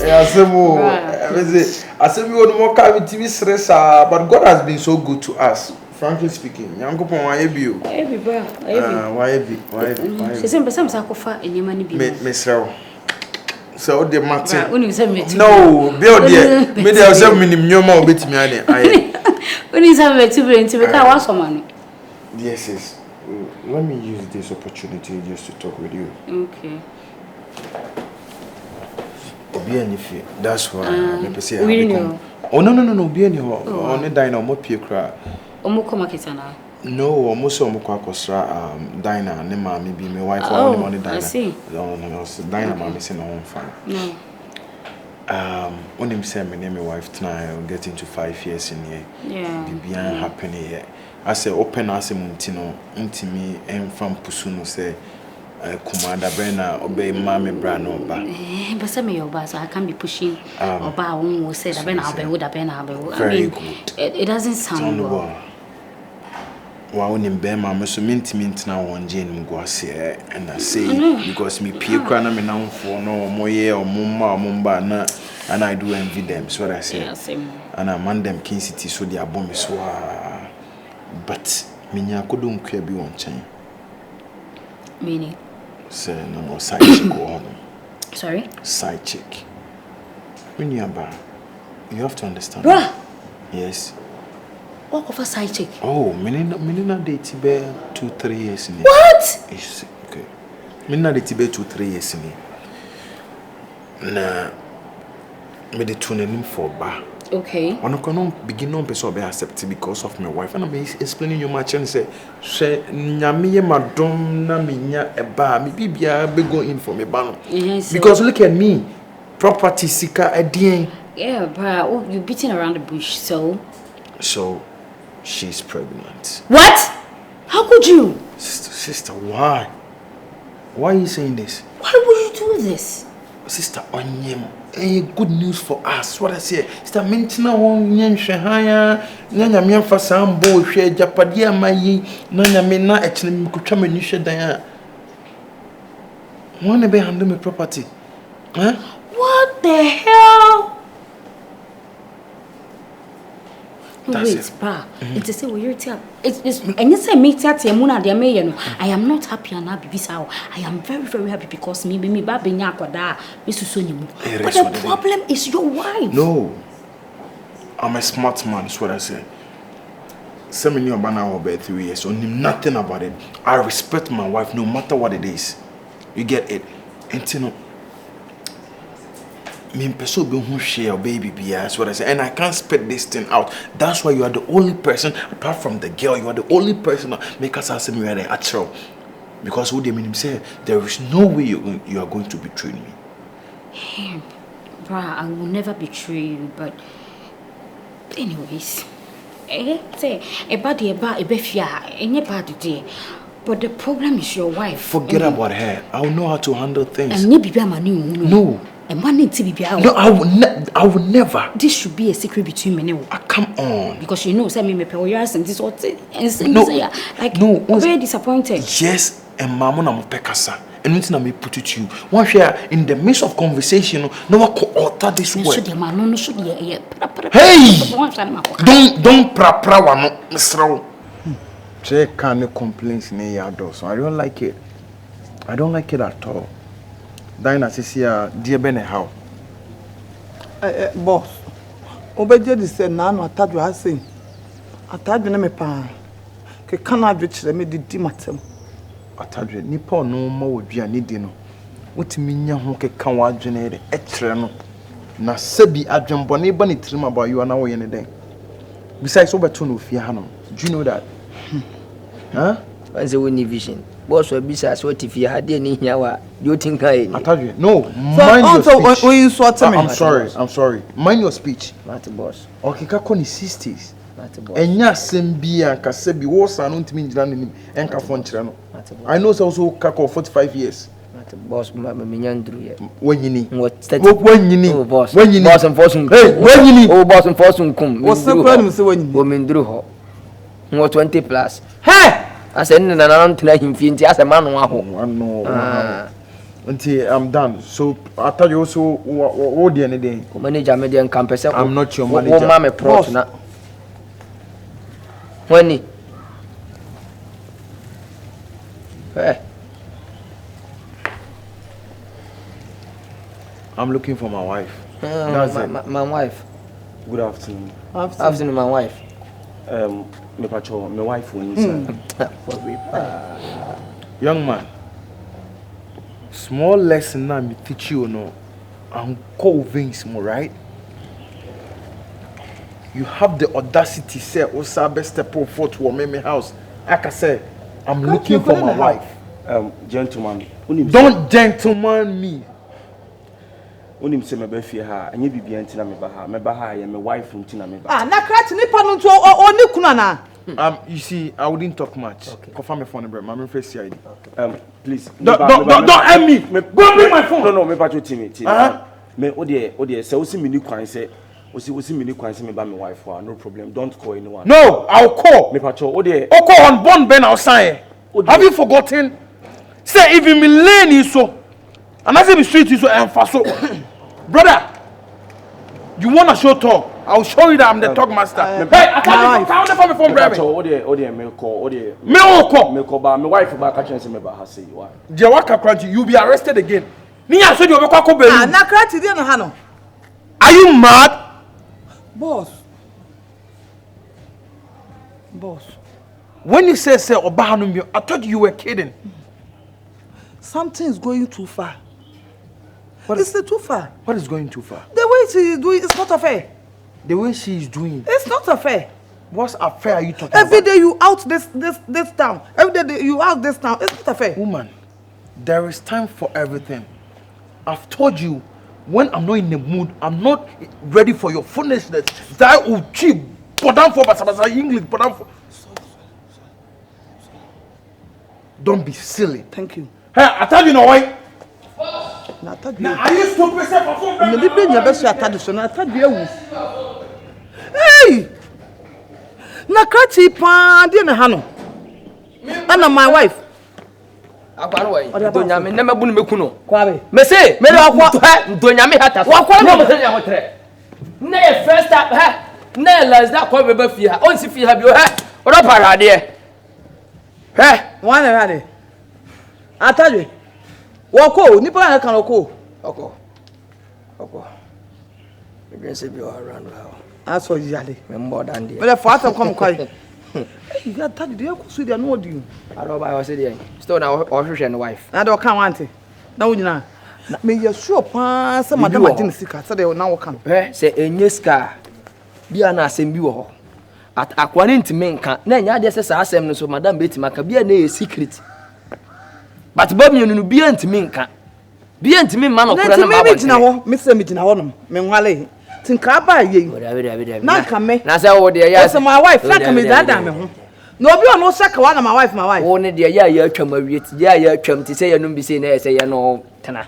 I said we want more TV stress, but God has been so good to us. Frankly speaking, young couple, why you? Why? She said, "Some sacrifice in your money." Miss Row. So the matter. No, build there. Maybe I'll send me no more bit me. When is having to bring to make our money? Yes. Let me use this opportunity just to talk with you. Okay. That's why I say oh no. Be any on Daina mo pie kra. Omo come kitana. No, almost omo kwa kosra Daina ne mama be my wife or money Daina. I see. No, Daina mama say no one fan. No. When him say my name wife tonight I'll get into 5 years in here. Yeah. Be happening here. I say open as muntino intimi en from pusuno say Commander Abena obey Mammy Brano ba. But some of your bars I can't be pushing or bar who said Abena Abena. Very good. It doesn't sound well. Wow, in Bema, so mint now on Jane Mguasi, and I say because me peer crana me now for no more year or mumba na, and I do envy them. So what I say, and I man them King City so they are bomb so. But minya couldn't care be on chain. Meaning? Say no side chick on. Sorry? Side chick. When you have to understand. Bruh! Yes. What of a side chick? Oh, menina date be 2-3 years in. What? Okay. Menina date be 2-3 years in. Na me de tuning for bar. Okay. One can begin on person be accepted because of my wife, and I'm explaining you much and say nyamiye madom na minya eba me bibia be go in for me bano. Yes. Because look at me, property sika edien. Yeah, but you're beating around the bush, so she's pregnant. What? How could you? Sister, why? Why are you saying this? Why would you do this? Sister, onyem. Good news for us. What I say? Sister, mentina won nyenhwe haya. Nyanya me amfa sambo hwe japade amayi. Nyanya me na echne me kutwa manihwe dan a. Wanna be handle my property? Huh? What the hell? Wait, pa. It's say we it's and you say me that muna de me no. I am not happy and happy bisa. I am very very happy because me ba benya akoda me suso nyimu. But the problem is your wife. No. I'm a smart man, that's what I say. Some new Abena over 3 years, so nothing about it. I respect my wife no matter what it is. You get it? And you know, me person be who share baby be as what I say, and I can't spit this thing out. That's why you are the only person apart from the girl. You are the only person that make us ask me where they actual. Because who they mean him say there is no way you are going to betray me. Hey, bruh, I will never betray you. But anyways, say but the wife. Forget about her. I will know how to handle things. And no. And one need to be out. No, I will never. This should be a secret between me and you. Come on. Because you know, me pay yours and this what and no, like no, very disappointed. Yes, and mama na pekasa. And nothing I may put it to you. One share in the midst of conversation, no one could alter this word. Hey! Don't pra one, Mr. Jay can't complain in your door, so I don't like it. I don't like it at all. Daina says here, dear Bene, how? Boss, Obey said, Nano, Atadwe has seen. Atadwe me pa. Cannot reach them, the dimatem. Atadwe, Nipo no more would be a needino. What mean you can watch generate etreno? Na sebi adwem bone ba ne trim about you are now in a day. Besides over to no fear hano. Do you know that? Huh? What's the only vision? Boss will be as what if you had any here? You think I told you. No, mind your speech. I'm sorry. Mind your speech. Not a boss. Okay, kakoni 60s. Not a boss. Enya sembi anka sebi wo sa no ntimi njira nim enka fo nkyere no. I know also kako 45 years. Not a boss, me nyandru ye. Wanyini. Wanyini. Oh boss. Wanyini. Boss enforcing. Hey, wanyini. Oh boss enforcing kum. What's the problem say wanyini? Wo mindru ho. Ngo 20 plus. Hey! I said na na ntena himfi nti ase ma no aho. No. Until I'm done. So I thought you also what the any day. Manager me dey campus. I'm not your manager. Wo mama pro na. Wani. I'm looking for my wife. That's my wife. Good afternoon. Afternoon, my wife. Me pacho, my wife won. Young man, small lesson now me teach you no. I'm convinced, right? You have the audacity say Osabe step forward to my house. Like I said, I'm looking for my wife. Gentleman. Don't gentleman me. Unim se me be fie ha, enye bibia ntina me ba ha. Me ba ha ye me wife ntina me ba. Na krat ni pa no nto oni kuna na. You see, I wouldn't talk much. Okay. Confirm my phone number. My face CID. Please. Don't end me. Go bring my phone. No, me pacho team. Me odie se osi mini kwan se osi mini kwan se me ba my wife no problem. Don't call anyone. No, I'll call. Me pacho odie. Oko on born ben outside. Have you forgotten? Say if you me lane so. And I say the street is so emphasis. Brother, you want to show talk? I'll show you that I'm the talk master. Hey, I can't for me phone, brother. Odie me call. Me call ba my wife ba catch say me ba ha say why. Je waka kranti, you'll be arrested again. Ni ya so you be kwako be. Na krati dey no ha no. Are you mad? Boss. When you say Obahanum, I thought you were kidding. Something is going too far. It's too far. What is going too far? The way she is doing, it's not affair. The way she is doing. It's not affair. What affair are you talking Every about? day you out this town. Every day you out this town. It's not affair. Woman, there is time for everything. I've told you, when I'm not in the mood, I'm not ready for your foolishness. That will cheap. Put down for English. Put down for. Don't be silly. Thank you. Hey, I tell you no why. Now, are you stupid? Hey! Nakati pan di na hano. And my wife. Akwanwe. Donya me na mabunu meku no. Kwabe. Me say, me akwa donya me hata. Wakwa no me say ya hotre. Na e first up ha. Na last that kwa be fie ha. On si fie ha bi o ha. Odo parade. He, One ready. Atadwe. Wako, nipa na kan wako. Oko. Me bin say bi o around how. Aso yale. Me more than there. But the father come kwai. You got Atadwe dey ko so dey no odi. Aro ba o say there. Still na o hwehwe no wife. Na do kan wante. Na wonyina. Me ye sure pa say madam agin sika say dey na wo kan. Say enye ska. Bia na asem bi wo ho. At akwane ntime nka. Na nya de say sa asem no so madam beti maka bia na e secret. But Bobby no bia ntime nka. Bia ntime ma no kora na ma ba. Na me me say me gina ho no. Me nwale. Tinka ba ye. Na ka me. Na say wo de ya. Say my wife, na ka me dada me ho. No obi ono saka wa na my wife. Wo ne de ya atwam awie ti ya atwam ti say ya no bi say na say ya no tena.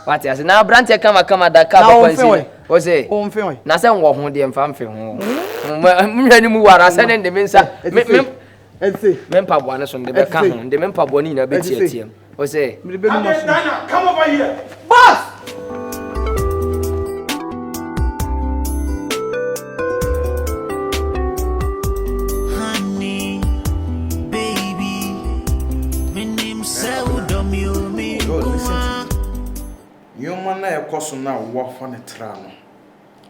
What ya say na branch kama da ka ba kwansi. O say. O mfe we. Na say wo ho de mfa mfe ho. Mhwani mu wara say ne de me nsa. Me mpa bo ane so de be ka ho. De me mpa bo ni na be tiatiem. O say. Daina, come over here. Boss. You man na ekoso na wo fa ne tra no.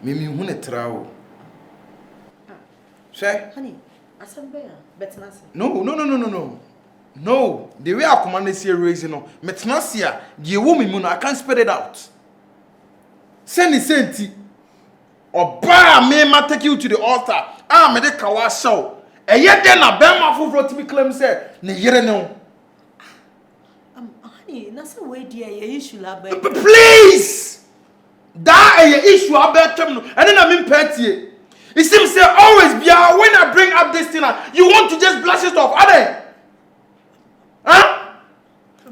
Mimi hu ne tra o. Say, honey, asembe ya betnase. No. No, the way I command this here raising no. Metnasia, the woman mu no I can't spread it out. Send senti. Oba me ma take you to the altar. Me de kawa show. Eye den na be ma foforo timi claim say ne yere ne. Honey, na say we dia ye issue la be. Please. That a issue about them, and then I'm in petty. It seems to always be when I bring up this thing, you want to just blast it off, are they? Huh?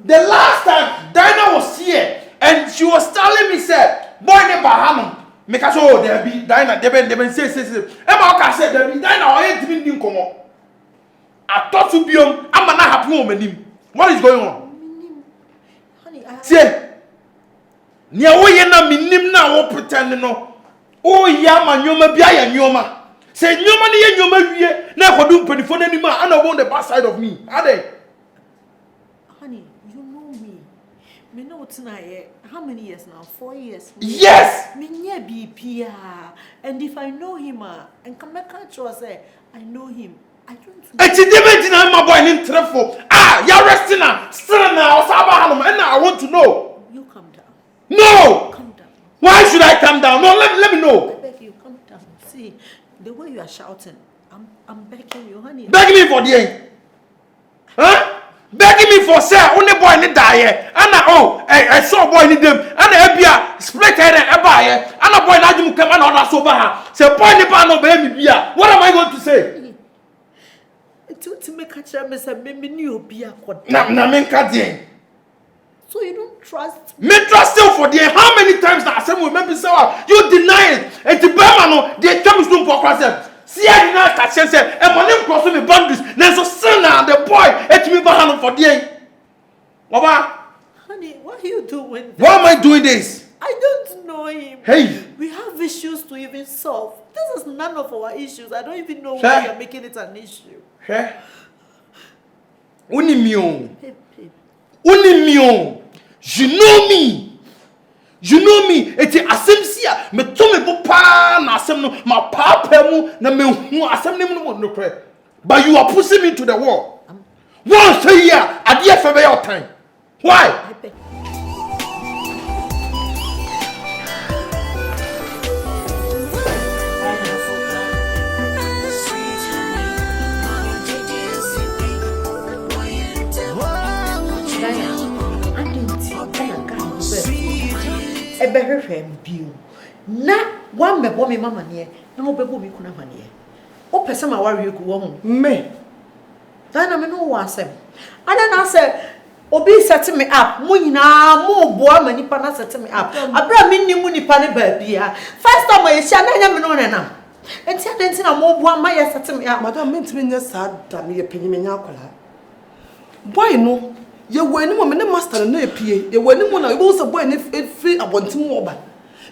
The last time Daina was here, and she was telling me, said, boy, never hammer. Make us all there be Daina, they been say. Emma said, there be Daina, I ain't even come on. I thought to be I'm not happy with him. What is going on? Honey, See, Nia wo ye na minim na wo pretend no. O ya ma nyoma bia ya nyoma. Say nyoma ni ye nyoma wie na kodu mpanifo na nima ana on the back side of me. Ade. Honey, you know me. Me know tonight. How many years now? 4 years. Yes. Me nye BP. And if I know him, and come back and say I know him. I don't know. Eti debate na my boy in trefo. Ya resting na. Still na osaba hanum and I want to know. You calm down. No. Calm down. Why should I calm down? No, let me know. I beg you, calm down. See, the way you are shouting, I'm begging you, honey. Begging me for the end. Huh? Begging me for say only boy need die. Anna I saw boy need them. Anna ebia split head and eba Anna boy na jimu come and order so ba. Say boy need pa no be me bia. What am I going to say? To make a chair, Miss Mimi knew be a code. Na men ka dey. So you don't trust me? Me trust you for the how many times that some remember say you deny it. And the Bama no they come to for cross. See I did not catch say and money cross me boundaries. Na so sin and the boy et me ba hand for the. Baba, honey, what are you doing? Why am I doing this? I don't know him. Hey, we have issues to even solve. This is none of our issues. I don't even know why you're making it an issue. Hey. Unimio. Unimio. You know me. You know me. Eti asem sia me to me bo pa na asem no ma papa mu na me hu asem nem no no kre. But you are pushing me to the wall. Once a year, ade afa be your time. Why? Na one me bo me mama ne na obebo me kuna hwane o pese ma ware ku wo ho me Daina me no wasem ada na say obi set me up mo nyina mo boa mani pa na set me up abra me nimu nipa ne ba bia first time I sia na nya me no nenam enti adenti na mo boa ma ye set me up madam mentimi nya sa da me ye panyi me nya akola boy no ye wani mo me ne master na epie ye wani mo na ye bo se boy ne free abontim wo ba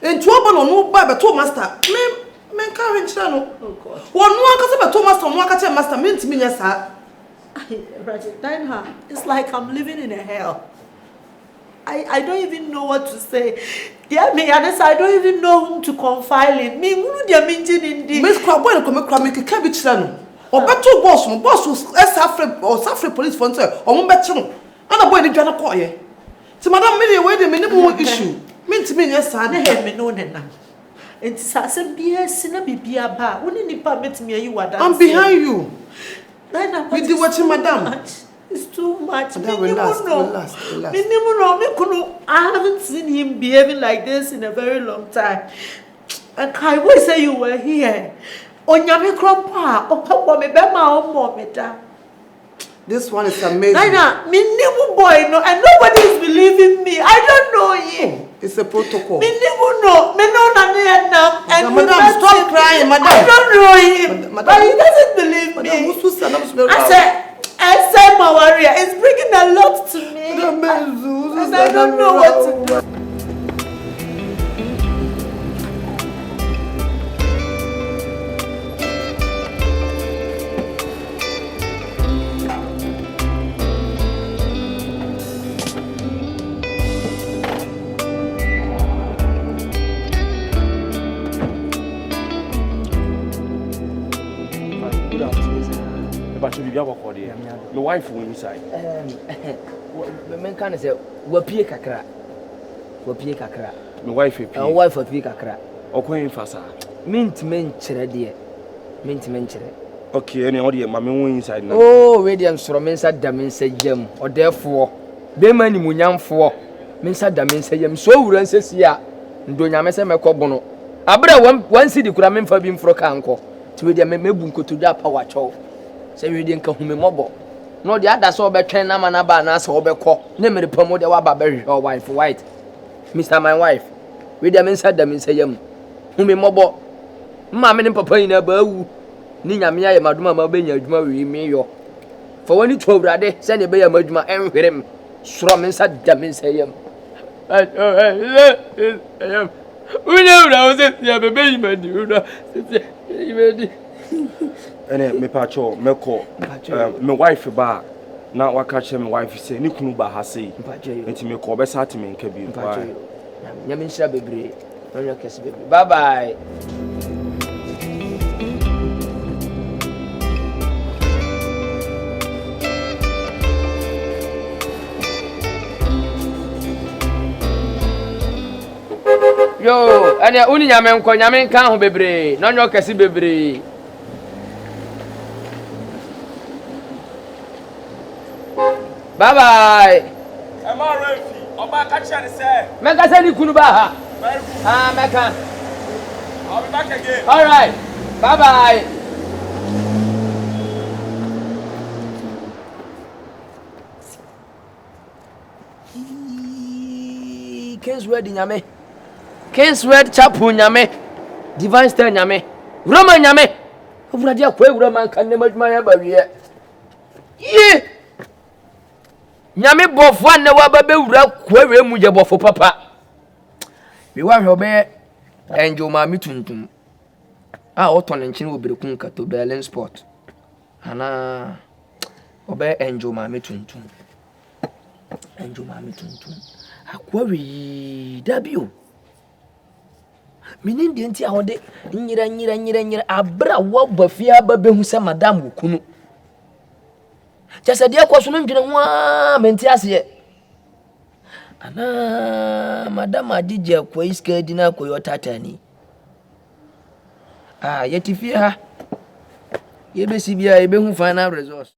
enti oba no ba be to master me carry nchira no oh god wonu aka se be to master no aka che master mentimi nya sa Daina, it's like I'm living in a hell. I don't even know what to say. Yeah, me honest, I don't even know whom to confide in. Me who dia minjin indi. Miss Kwabwe come kra me keka bi kira no. Obeto boss Safre police phone say o mo beche no. Ana boy ni dwana ko ye. Ti madam me dey we dey me ni mo issue. Me ntimi nya sa na he me no nenam. Enti sa asem bia sina bibia ba. Woni nipa metimi ayi wada. I'm behind you. Daina, you do what madam. It's too much. Madam, relax. I haven't seen him behaving like this in a very long time. And I wish say you were here. Onyame krompa, opapa me bema omo me da. This one is amazing. Daina, me nimu boy no, and nobody is believing me. I don't know him. It's a protocol. Me nimu no, me no na ne nam. And madam, stop crying, madam. I don't know him, but he doesn't believe me. I said my warrior, it's bringing a lot to me. And I don't know what to do. My wife will inside. Men can say, Wapie kakra. Wapie kakra. My wife, wife of Pie kakra. Okay, Fasa. Mint men chere dear. Mint men chere. Okay, any audio, mammy will inside now. Oh, radiance from inside the men say jem, or therefore, be many munyam for. Minsa da men say jem, so run says ya. Donya mesa me kobono. Abra one city could have been for being for canco. To be the mebunko to that power chow. Say we didn't come home mobile. No, the other saw be train na manaba na so be call. Name the promo de wa baby or wife white. Mr. My wife. We the men said them in say yam. Humi mobile. Mamma and papa in a bow. Nina me maduma mabenya juma we me yo. For when you told Rade, send a bay maduma and with him. Strom inside them in say yam. me pacho me call me wife ba na waka che me wife say ni kunu ba ha sei enti me call be sat me nka bi nyame nhyira bebre onyo kese bebre bye bye. Yo, anya uni nyame nko nyame nka ho bebre na onyo kese bebre. Bye bye. Am I ready? Oba ka che ni say. Meka say ni kunu ba ha. Ah, meka. I'll be back again. All right. Bye bye. Kings Red nyame. Kings Red Chapel nyame. Divine Star nyame. Roman nyame. Ovurade akwa Roman kan ne madwuma ya ba wie. Ye. Nyame bofo anne wa ba bewura kwawe mu je bofo papa. Bi wa hwe obe enjo ma mituntum. Ah oton nkin oberekun kato Berlin Sport. Ana obe enjo ma mituntum. Enjo ma mituntum. Akwawe dabio. Minin de nti ahode nyira abra wo bafia ba behu se madam wokunu. Just a dear question, menti ase. Ana madam adije kwa iska dina kwa yotatani. Ah, yeti fi ha. Yebe sibia yebe hu final results.